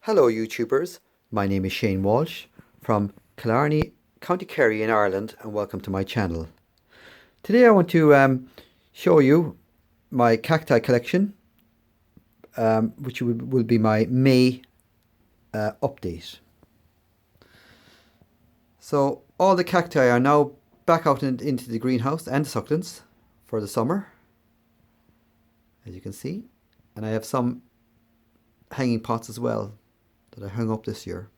Hello YouTubers, my name is Shane Walsh from Killarney, County Kerry in Ireland, and welcome to my channel. Today I want to show you my cacti collection, which will be my May update. So all the cacti are now back out into the greenhouse and the succulents for the summer, as you can see, and I have some hanging pots as well that I hung up this year.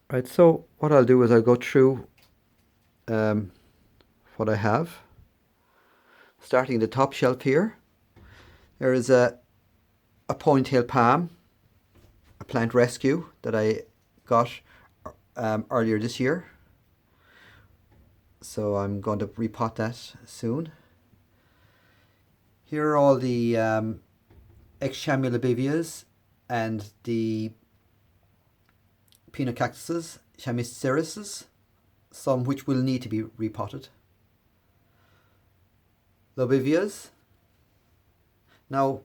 Right, so what I'll do is I'll go through what I have. Starting the top shelf here, there is a ponytail palm, a plant rescue that I got earlier this year. So I'm going to repot that soon. Here are all the Exchamula bivias and the peanut cactuses, chamicereses, some which will need to be repotted. Lobevias. Now,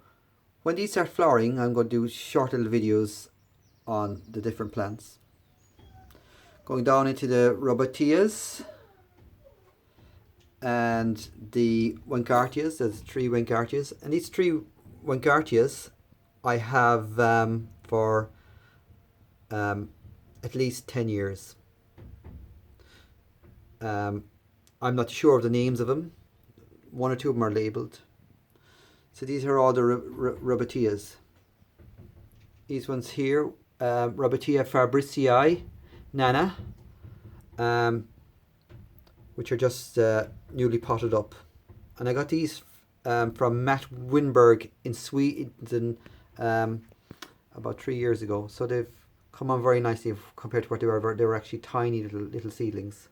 when these start flowering, I'm going to do short little videos on the different plants. Going down into the Robertias and the Wengartias. There's 3 Wengartias, and these 3 Wengartias I have for at least 10 years. I'm not sure of the names of them. 1 or 2 of them are labelled. So these are all the Robertias. These ones here, Robertia fabricii nana, which are just newly potted up. And I got these from Matt Winberg in Sweden about 3 years ago. So they've come on very nicely compared to what they were. They were actually tiny little seedlings.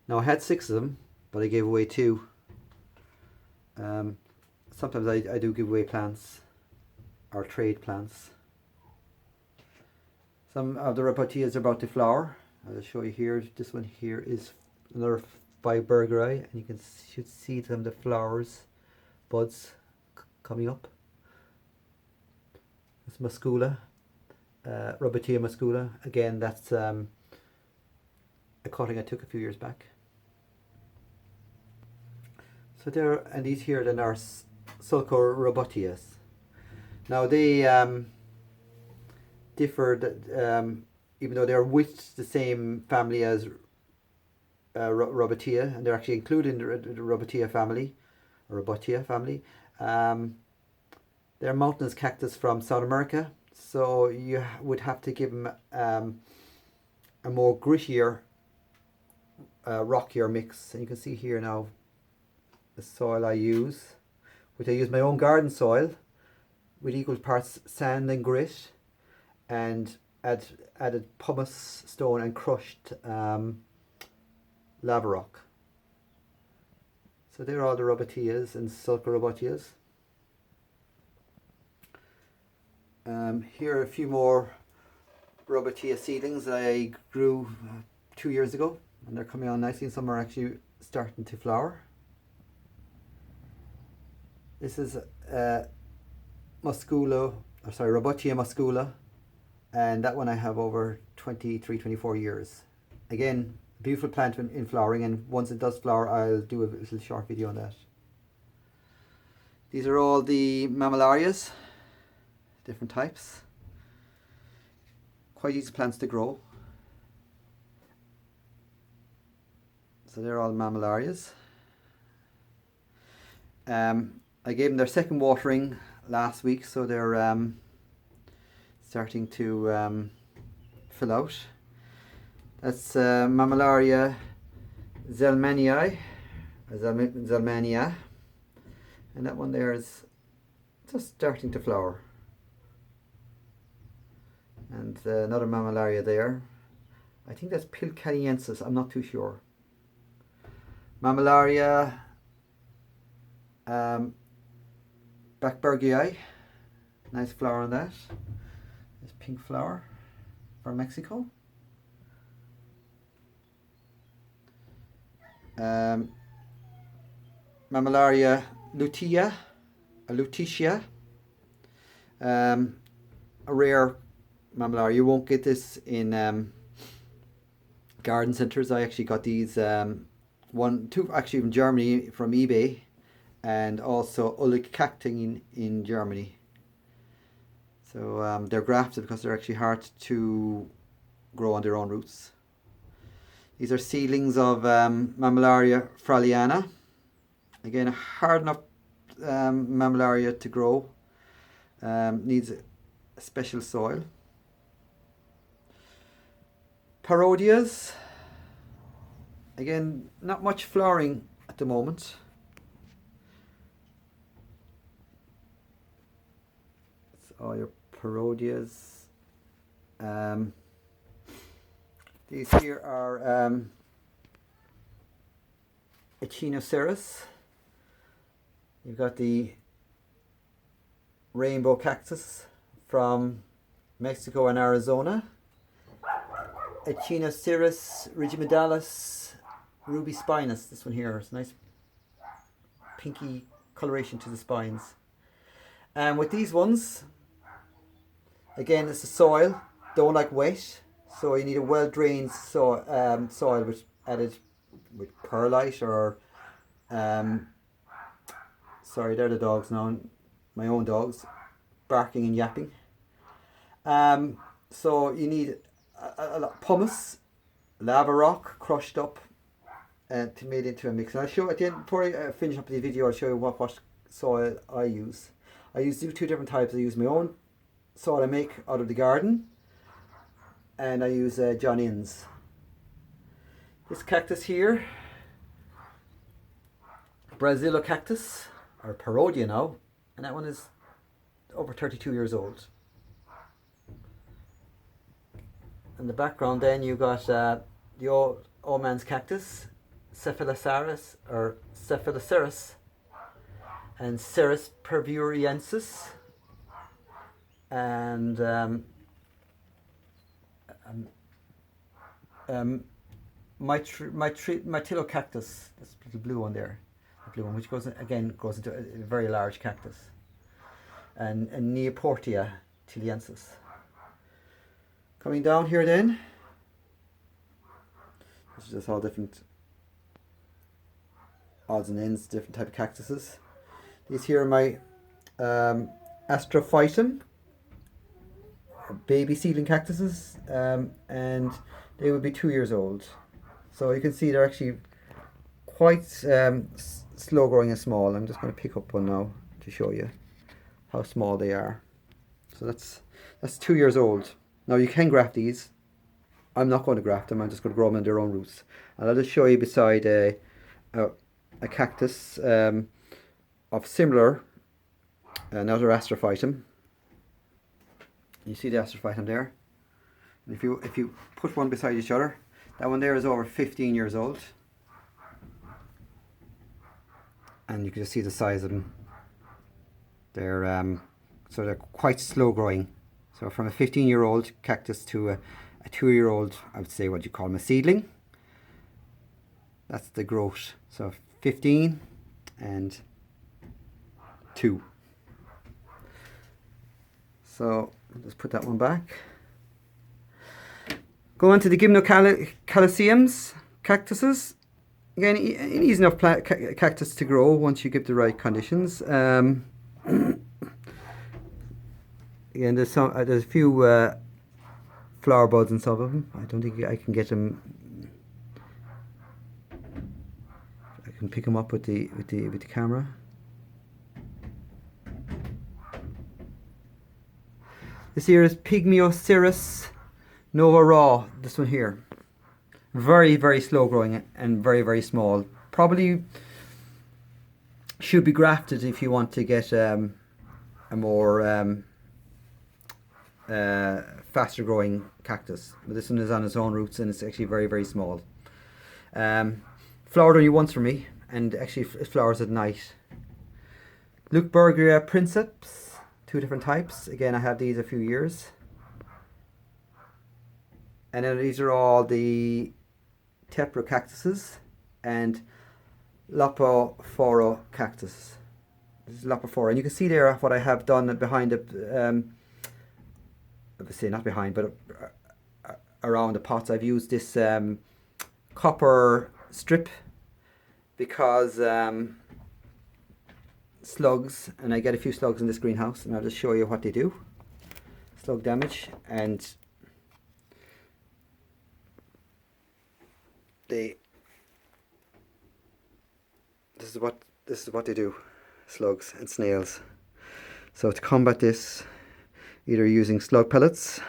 Now I had 6 of them, but I gave away 2. Sometimes I do give away plants or trade plants. Some of the Robertias are about to flower. I'll show you here. This one here is another Vibergeri, and you should see some of the flowers, buds coming up. It's muscula, Robertia muscula. Again, that's a cutting I took a few years back. So there, and these here then are Sulcorobotias. Now they differ, even though they're with the same family as Robertia, and they're actually included in the Robertia family, or Robertia family. They're mountainous cactus from South America, so you would have to give them a more grittier, rockier mix. And you can see here now the soil I use, which I use my own garden soil with equal parts sand and grit, and added pumice stone and crushed lava rock. So they're all the Robertias and Sulcorobotias. Here are a few more Robertia seedlings that I grew 2 years ago, and they're coming on nicely, and some are actually starting to flower. This is Robertia muscula, and that one I have over 23, 24 years. Again, beautiful plant in flowering, and once it does flower, I'll do a little short video on that. These are all the Mammillarias, different types. Quite easy plants to grow. So they're all Mammillarias. I gave them their second watering last week, so they're starting to fill out. That's Mammillaria zelmanii, and that one there is just starting to flower. And another Mammillaria there. I think that's Pilcaniensis, I'm not too sure. Mammillaria Blackbergii, nice flower on that. This pink flower from Mexico. um, Mammillaria lutetia, a rare mammillaria. You won't get this in garden centres. I actually got these two actually from Germany from eBay, and also cacti in Germany. So they're grafted because they're actually hard to grow on their own roots. These are seedlings of Mammillaria fraliana. Again, a hard enough mammillaria to grow. Needs a special soil. Parodias. Again, not much flowering at the moment. That's all your parodias. These here are echinoceras. You've got the rainbow cactus from Mexico and Arizona. Echinoceras regimedalis ruby spinus. This one here is nice pinky coloration to the spines. And with these ones, again, it's the soil. Don't like wet, so you need a well drained soil which added with perlite or sorry, they're the dogs now, my own dogs, barking and yapping. So you need a lot pumice, lava rock crushed up and made into a mix. And I'll show at the end, before I finish up the video, I'll show you what soil I use. I use two different types. I use my own soil I make out of the garden, and I use John Innes. This cactus here, Brazilo cactus, or parodia now, and that one is over 32 years old. In the background then you got the old man's cactus, Cephaloceras or Cephaloceras, and Ceres pervuriensis, and Mytilocactus, this little blue one there, the blue one, which goes into a very large cactus, and Neoportia tiliensis. Coming down here then, this is just all different odds and ends, different type of cactuses. These here are my astrophytum, baby seedling cactuses, and they would be 2 years old. So you can see they're actually quite slow growing and small. I'm just going to pick up one now to show you how small they are. So that's 2 years old. Now you can graft these. I'm not going to graft them. I'm just going to grow them in their own roots. And I'll just show you beside a cactus of similar another astrophytum. You see the astrophytum there? And if you put one beside each other, that one there is over 15 years old. And you can just see the size of them. They're so they're quite slow growing. So from a 15-year-old cactus to a 2-year-old, I would say what you call them a seedling. That's the growth. So 15 and 2. So let's put that one back. Go on to the gymnocalciums cactuses. Again, an easy enough cactus to grow once you give the right conditions. Again, there's a few flower buds in some of them. I don't think I can get them. I can pick them up with the camera. This here is Pygmioceras Nova Raw. This one here, very, very slow growing and very, very small. Probably should be grafted if you want to get a more faster growing cactus. But this one is on its own roots and it's actually very, very small. Flowered only once for me, and actually it flowers at night. Leucbergia princeps, 2 different types. Again, I had these a few years. And then these are all the teprocactuses. and Lopophora cactus. This is Lopophora, and you can see there what I have done behind it. Say not behind, but around the pots. I've used this copper strip because slugs, and I get a few slugs in this greenhouse, and I'll just show you what they do. Slug damage, and this is what they do, slugs and snails. So to combat this, either using slug pellets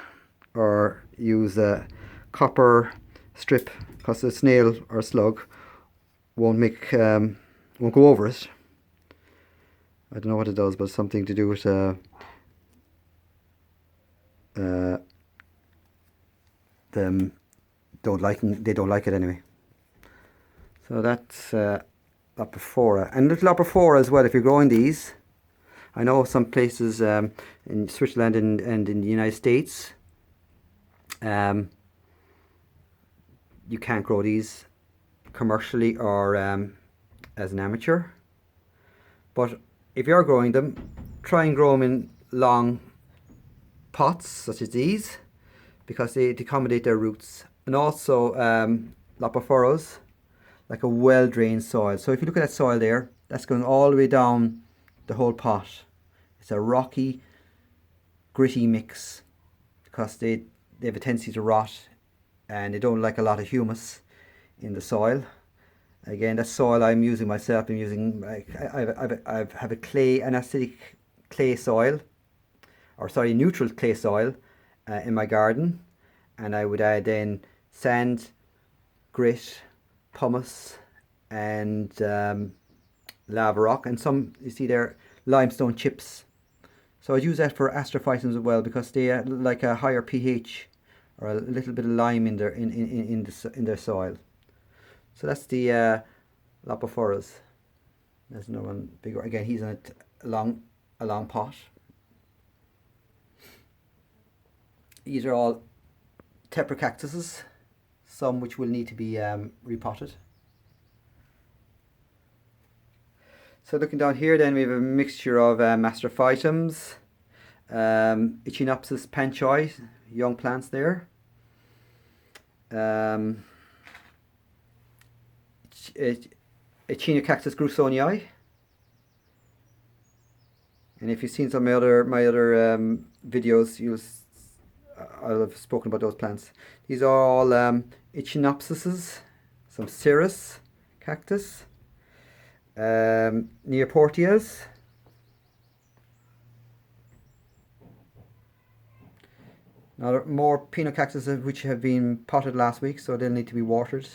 or use a copper strip, because the snail or slug won't go over it. I don't know what it does, but something to do with them they don't like it anyway. So that's Lopophora, and little Lopophora as well. If you're growing these, I know some places in Switzerland and in the United States, you can't grow these commercially or as an amateur. But if you're growing them, try and grow them in long pots such as these, because they accommodate their roots. And also Lopophoras like a well-drained soil. So if you look at that soil there, that's going all the way down the whole pot. It's a rocky, gritty mix, because they have a tendency to rot, and they don't like a lot of humus in the soil. Again, that soil I'm using myself. I'm using I have a clay, an acidic clay soil, or sorry, neutral clay soil in my garden, and I would add in sand, grit, pumice, and lava rock, and some, you see there, limestone chips. So I'd use that for astrophytums as well, because they like a higher pH or a little bit of lime in their soil. So that's the Lopophoras. There's another one bigger. Again, he's in a long pot. These are all Tepper cactuses, some which will need to be repotted. So looking down here, then we have a mixture of astrophytums, Echinopsis panchoi, young plants there. Echinocactus grusonii, and if you've seen some of my other videos, I'll have spoken about those plants. These are all Echinopsises, some Cirrus cactus, Neoporteas, now more Pinocactuses which have been potted last week, so they'll need to be watered.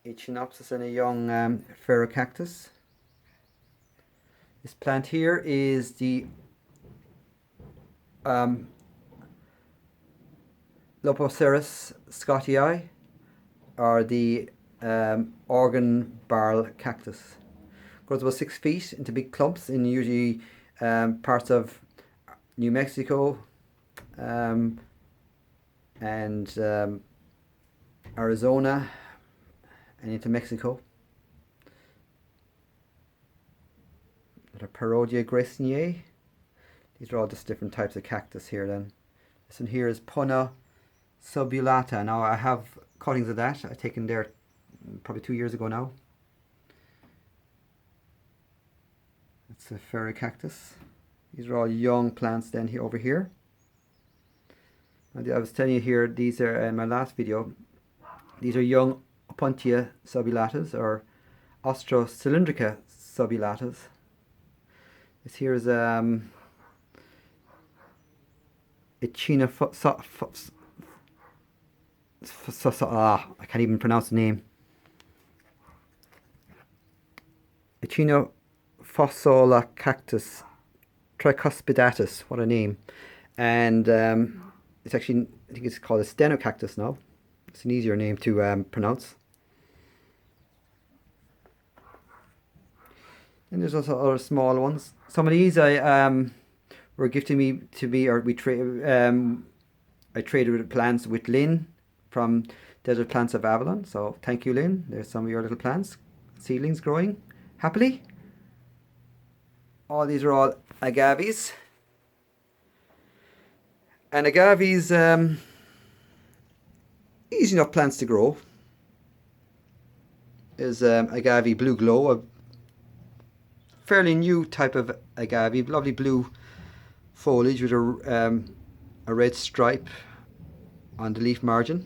Echinopsis and a young Ferrocactus. This plant here is the Lopoceras scottii, or the organ barrel cactus. Grows about 6 feet into big clumps in usually parts of New Mexico and Arizona and into Mexico. The Parodia Gracinier. These are all just different types of cactus here then. This one here is Punna subulata. Now I have cuttings of that I've taken there probably 2 years ago now. It's a Ferrocactus. These are all young plants then here over here. And I was telling you here, these are in my last video, these are young Opuntia subulatas, or Ostrocylindrica subulatas. This here is Echina I can't even pronounce the name. Echinophosola cactus tricuspidatus, what a name. And it's actually, I think it's called a stenocactus now. It's an easier name to pronounce. And there's also other small ones. Some of these were gifted me to be, or I traded with plants with Lynn from Desert Plants of Avalon. So thank you, Lynn. There's some of your little plants, seedlings growing happily. All these are all agaves. And agaves, easy enough plants to grow. Is agave Blue Glow, a fairly new type of agave, lovely blue foliage with a red stripe on the leaf margin.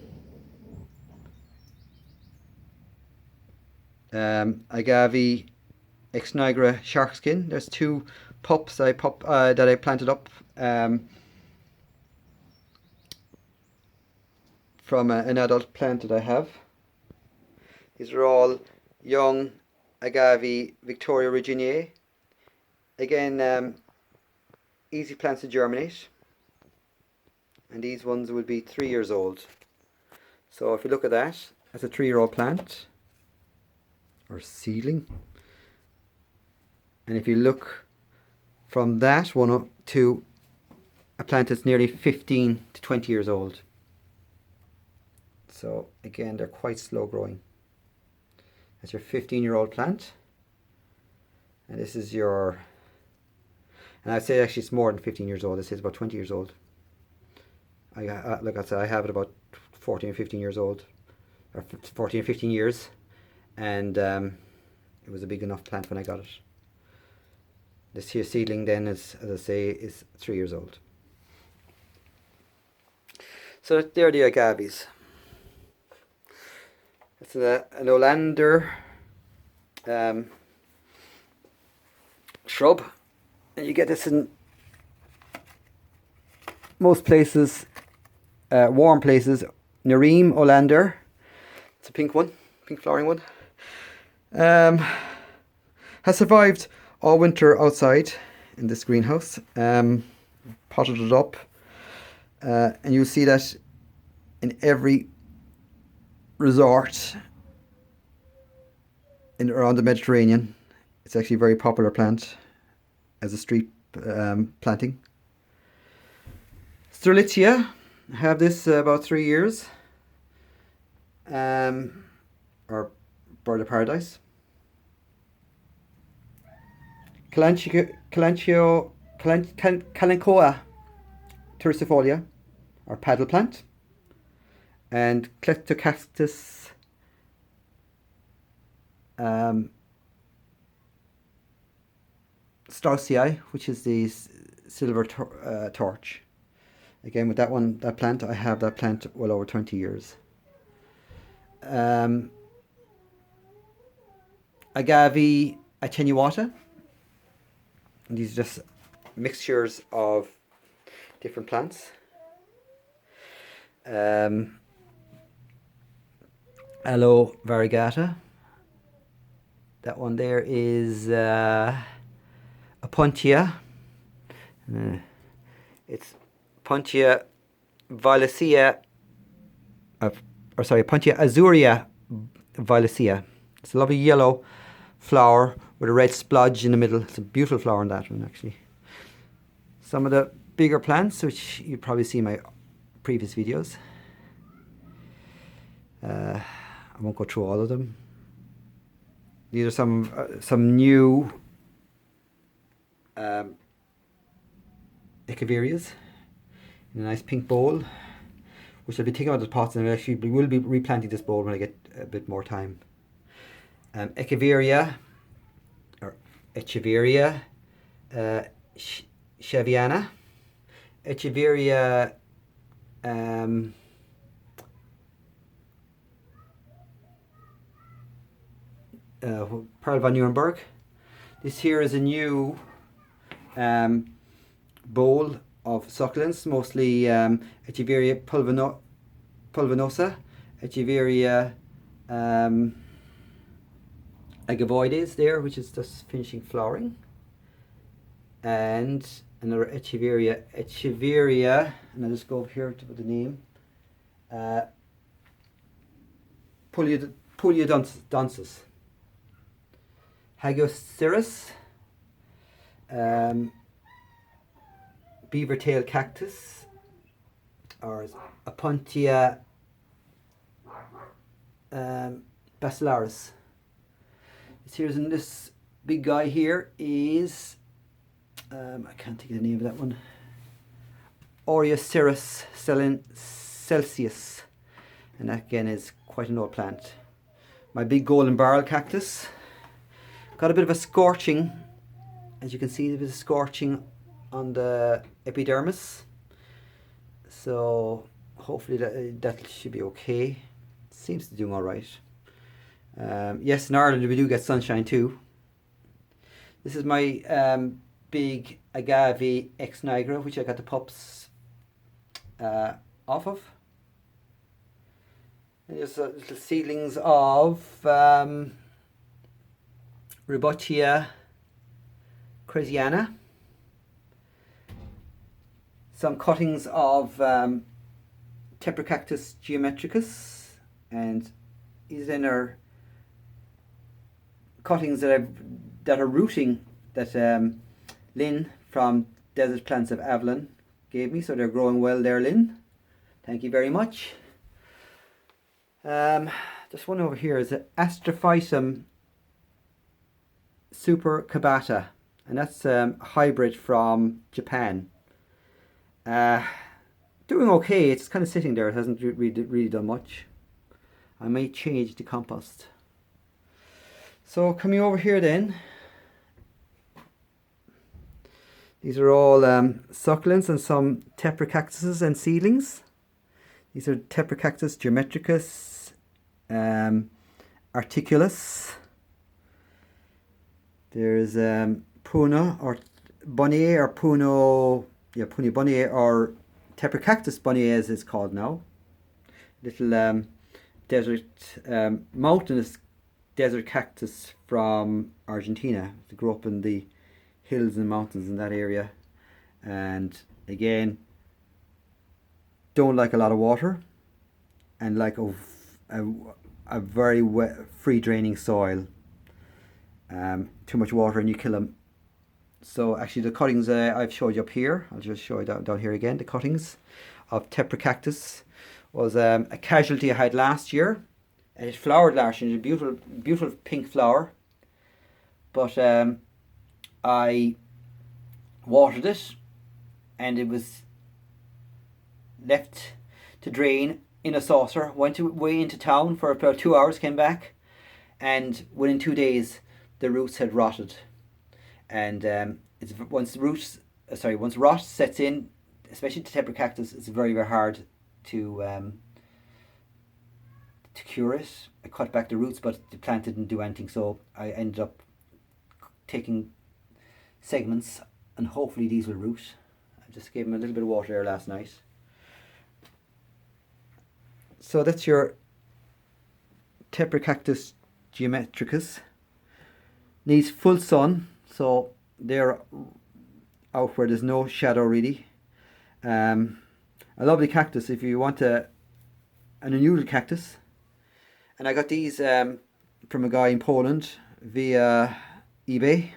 Agave ex nigra shark skin. There's two pups that I planted up from an adult plant that I have. These are all young agave Victoria Reginier. Again, easy plants to germinate. And these ones will be 3 years old. So if you look at that, that's a 3-year-old plant or seedling. And if you look from that one up to a plant that's nearly 15 to 20 years old. So again, they're quite slow growing. That's your 15-year-old plant. And this is your, and I'd say actually it's more than 15 years old. This is about 20 years old. Like I said, I have it about 14 or 15 years old, or 14 or 15 years, and it was a big enough plant when I got it. This here seedling then is, as I say, is 3 years old. So there are the agaves. It's an oleander shrub, and you get this in most places, warm places. Nerim oleander, it's a pink one, pink flowering one. Has survived all winter outside in this greenhouse. Potted it up, and you'll see that in every resort around the Mediterranean. It's actually a very popular plant as a street planting. Strelitzia, I have this about 3 years. Or bird of paradise. Kalanchoa tercifolia, or paddle plant, and Cleptocactus Straussii, which is the silver torch. Again, with that plant, I have that plant well over 20 years. Agave attenuata. And these are just mixtures of different plants. Aloe variegata. That one there is Opuntia. It's Opuntia violacea, Opuntia azurea violacea. It's a lovely yellow flower with a red splodge in the middle. It's a beautiful flower in that one, actually. Some of the bigger plants, which you probably see in my previous videos. I won't go through all of them. These are some new echeverias in a nice pink bowl, which I'll be taking out of the pots, and I actually will be replanting this bowl when I get a bit more time. Echeveria, or Echeveria Cheviana, Echeveria Pearl von Nuremberg. This here is a new bowl of succulents, mostly Echeveria pulvinosa, Echeveria agavoides there, which is just finishing flowering, and another Echeveria, and I'll just go over here to put the name, Poliodontus, Hagoceras, beaver tail cactus, or Opuntia Basilaris. Here's in this big guy here is I can't think of the name of that one. Oreoceras celsius, and that again is quite an old plant. My big golden barrel cactus got a bit of a scorching, as you can see, a bit of scorching on the epidermis. So hopefully that should be okay. Seems to be doing all right. Yes, in Ireland we do get sunshine too. This is my big agave ex nigra, which I got the pups off of. And there's little seedlings of Ribocchia cresiana. Some cuttings of Tepracactus geometricus, and these then are cuttings that are rooting that Lynn from Desert Plants of Avalon gave me, so they're growing well there, Lynn. Thank you very much. This one over here is Astrophytum super cabata, and that's a hybrid from Japan. Doing okay. It's kind of sitting there. It hasn't really done much. I may change the compost. So coming over here then, these are all succulents and some tepracactuses and seedlings. These are Tepracactus geometricus, articulus. There's Puna or Bonnier or Puno, yeah, Puni Bonnier or Tepracactus Bonnier as it's called now. Little desert, mountainous desert cactus from Argentina. They grow up in the hills and mountains in that area, and again don't like a lot of water and like a very wet, free draining soil. Too much water and you kill them. So actually the cuttings I've showed you up here, I'll just show you down here again. The cuttings of Tepracactus was a casualty I had last year, and it flowered last year. It's a beautiful, beautiful pink flower, but I watered it and it was left to drain in a saucer. Went away into town for about 2 hours, came back, and within 2 days the roots had rotted. And once rot sets in, especially to Tepracactus, it's very, very hard to cure it. I cut back the roots, but the plant didn't do anything, so I ended up taking segments, and hopefully these will root. I just gave them a little bit of water there last night. So that's your Tepracactus geometricus. Needs full sun, so they're out where there's no shadow really. A lovely cactus if you want an unusual cactus. And I got these from a guy in Poland via eBay.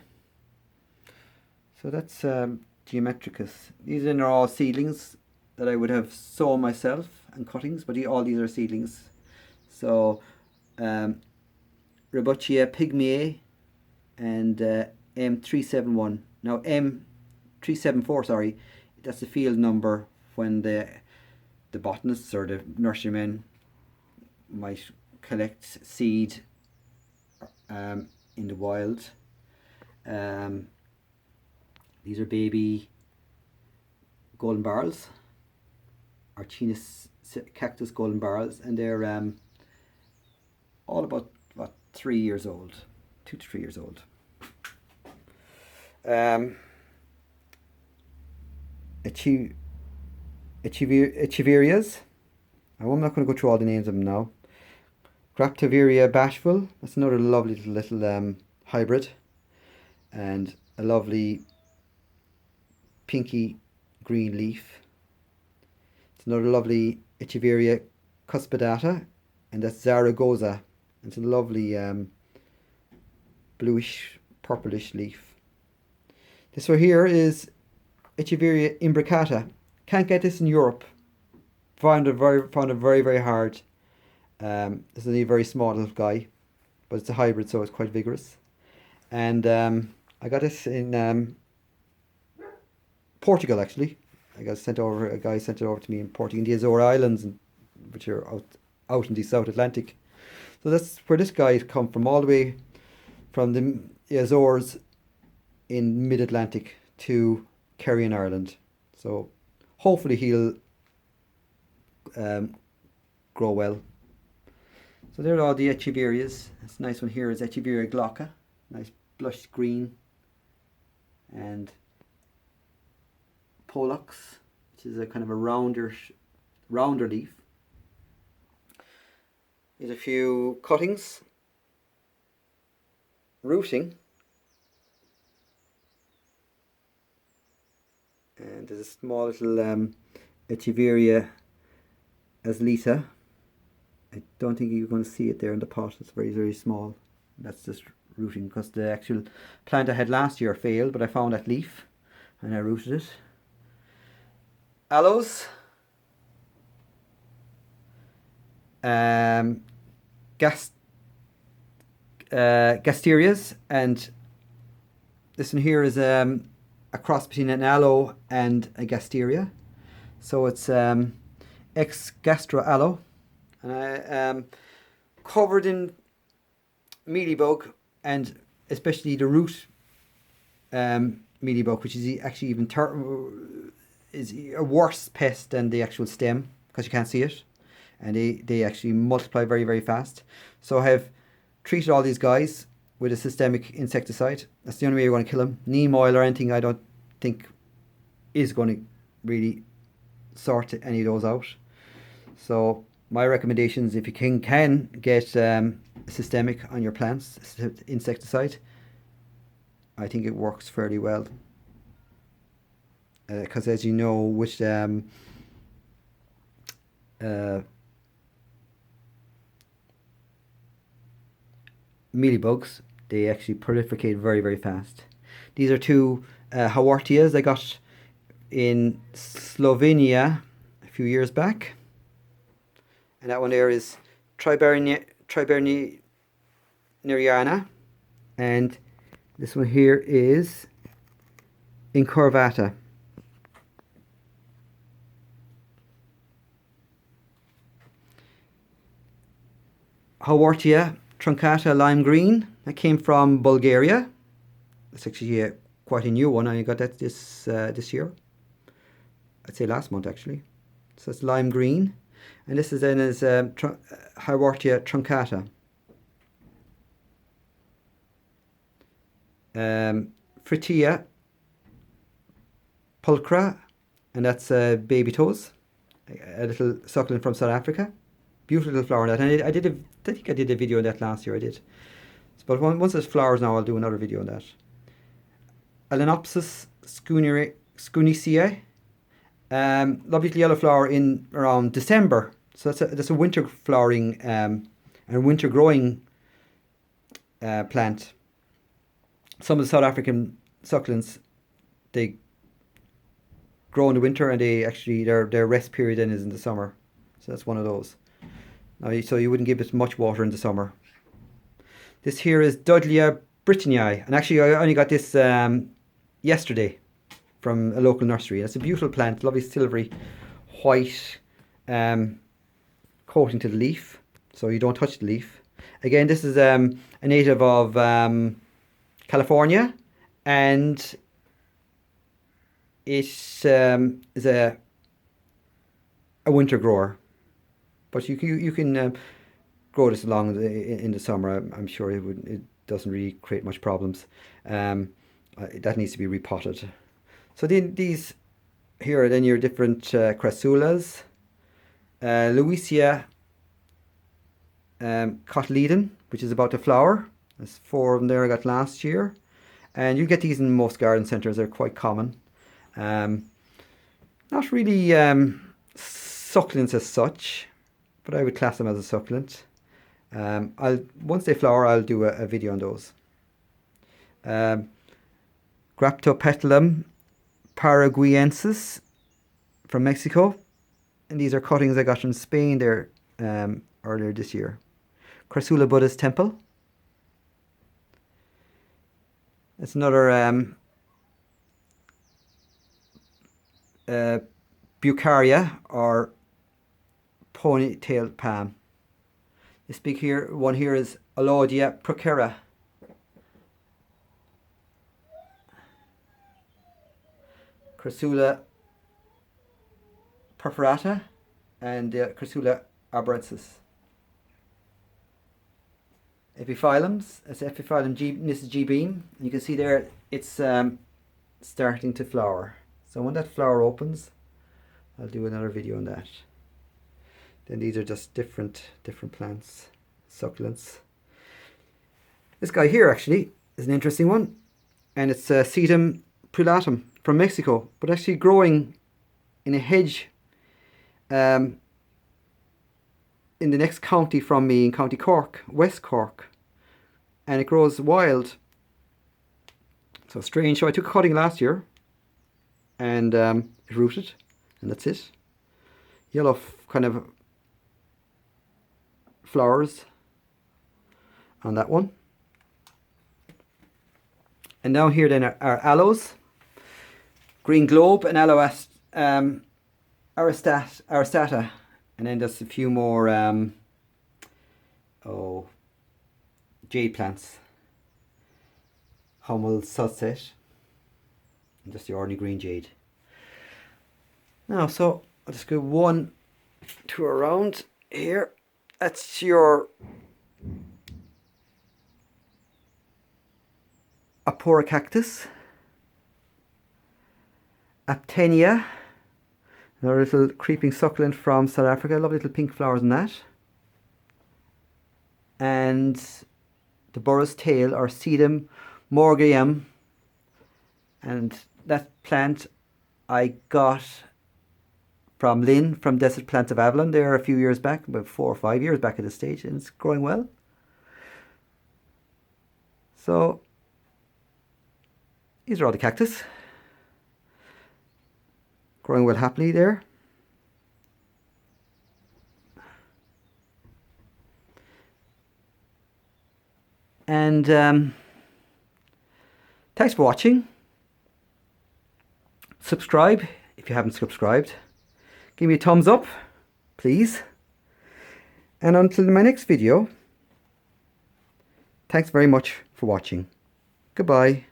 So that's geometricus. These are all seedlings that I would have sown myself and cuttings, but all these are seedlings. So Ribocchia pygmaea and M371. Now M374, sorry, that's the field number when the botanists or the nurserymen might collect seed in the wild. These are baby golden barrels, Archinus cactus golden barrels, and they're all about 3 years old, 2 to 3 years old. Echeverias. I'm not going to go through all the names of them now. Graptoveria bashful. That's another lovely little hybrid, and a lovely pinky green leaf. It's another lovely Echeveria cuspidata, and that's Zaragoza. It's a lovely bluish purplish leaf. This one here is Echeveria imbricata. Can't get this in Europe. Found it very, very hard. This is a very small little guy, but it's a hybrid, so it's quite vigorous. And I got this in Portugal, actually. A guy sent it over to me in Portugal, in the Azore Islands, which are out in the South Atlantic. So that's where this guy come from, all the way from the Azores in mid-Atlantic to Kerry in Ireland. So hopefully he'll grow well. So there are all the Echeverias. This nice one here is Echeveria glauca, nice blush green, and Pollux, which is a kind of a rounder leaf. There's a few cuttings, rooting, and there's a small little Echeveria asleta. I don't think you're going to see it there in the pot. It's very, very small. That's just rooting because the actual plant I had last year failed, but I found that leaf and I rooted it. Aloes, Gasterias, and this one here is a cross between an aloe and a Gasteria. So it's ex gastro aloe, and I covered in mealybug, and especially the root mealybug, which is actually even is a worse pest than the actual stem because you can't see it, and they actually multiply very, very fast. So I have treated all these guys with a systemic insecticide. That's the only way you're going to kill them. Neem oil or anything I don't think is going to really sort any of those out. So my recommendations, if you can get systemic on your plants, insecticide, I think it works fairly well. Because as you know, with mealybugs, they actually proliferate very, very fast. These are two Hawortias I got in Slovenia a few years back, and that one there is Triberneriana, and this one here is Incurvata. Hawortia truncata lime green, that came from Bulgaria. It's actually quite a new one. I got that this year. I'd say last month actually. So it's lime green, and this is then is Hawortia truncata. Fritia pulchra, and that's baby toes, a little succulent from South Africa. Beautiful little flower on that, and I think I did a video on that last year. I did, but once there's flowers now, I'll do another video on that. Alenopsis scunicea, lovely little yellow flower in around December. So that's a winter flowering and winter growing plant. Some of the South African succulents, they grow in the winter, and they actually their rest period then is in the summer. So that's one of those. Now, so you wouldn't give it much water in the summer. This here is Dudleya brittanii, and actually I only got this yesterday from a local nursery. It's a beautiful plant, lovely silvery white coating to the leaf, so you don't touch the leaf. Again, this is a native of California, and it is a winter grower. But you can grow this along in the summer. I'm sure it doesn't really create much problems. That needs to be repotted. So then these here are then your different crassulas. Louisia cotyledon, which is about to flower. There's 4 of them there I got last year. And you get these in most garden centres. They're quite common. Not really succulents as such, but I would class them as a succulent. Once they flower, I'll do a video on those. Graptopetalum paraguayensis from Mexico, and these are cuttings I got from Spain there earlier this year. Crassula Buddhist Temple. It's another Bucaria or ponytail palm. This big one here is Alodia procera. Crassula perforata and Crassula arborensis. Epiphyllums, it's Epiphyllum Mrs. G. Beam. You can see there it's starting to flower. So when that flower opens, I'll do another video on that. Then these are just different plants, succulents. This guy here actually is an interesting one, and it's Sedum prulatum from Mexico, but actually growing in a hedge in the next county from me, in County Cork, West Cork, and it grows wild. So strange. So I took a cutting last year, and it rooted, and that's it. Yellow kind of flowers on that one. And down here then are aloes, green globe and aloe aristata, and then just a few more jade plants, Hummel sunset, and just the ordinary green jade. Now, so I'll just go 1 tour around here. That's your Apora cactus, Aptenia, another little creeping succulent from South Africa. Lovely little pink flowers in that. And the Burr's tail or Sedum morgayum, and that plant I got from Lynn from Desert Plants of Avalon there a few years back, about 4 or 5 years back at this stage, and it's growing well. So these are all the cactus growing well happily there. And thanks for watching. Subscribe if you haven't subscribed. Give me a thumbs up, please. And until my next video, thanks very much for watching. Goodbye.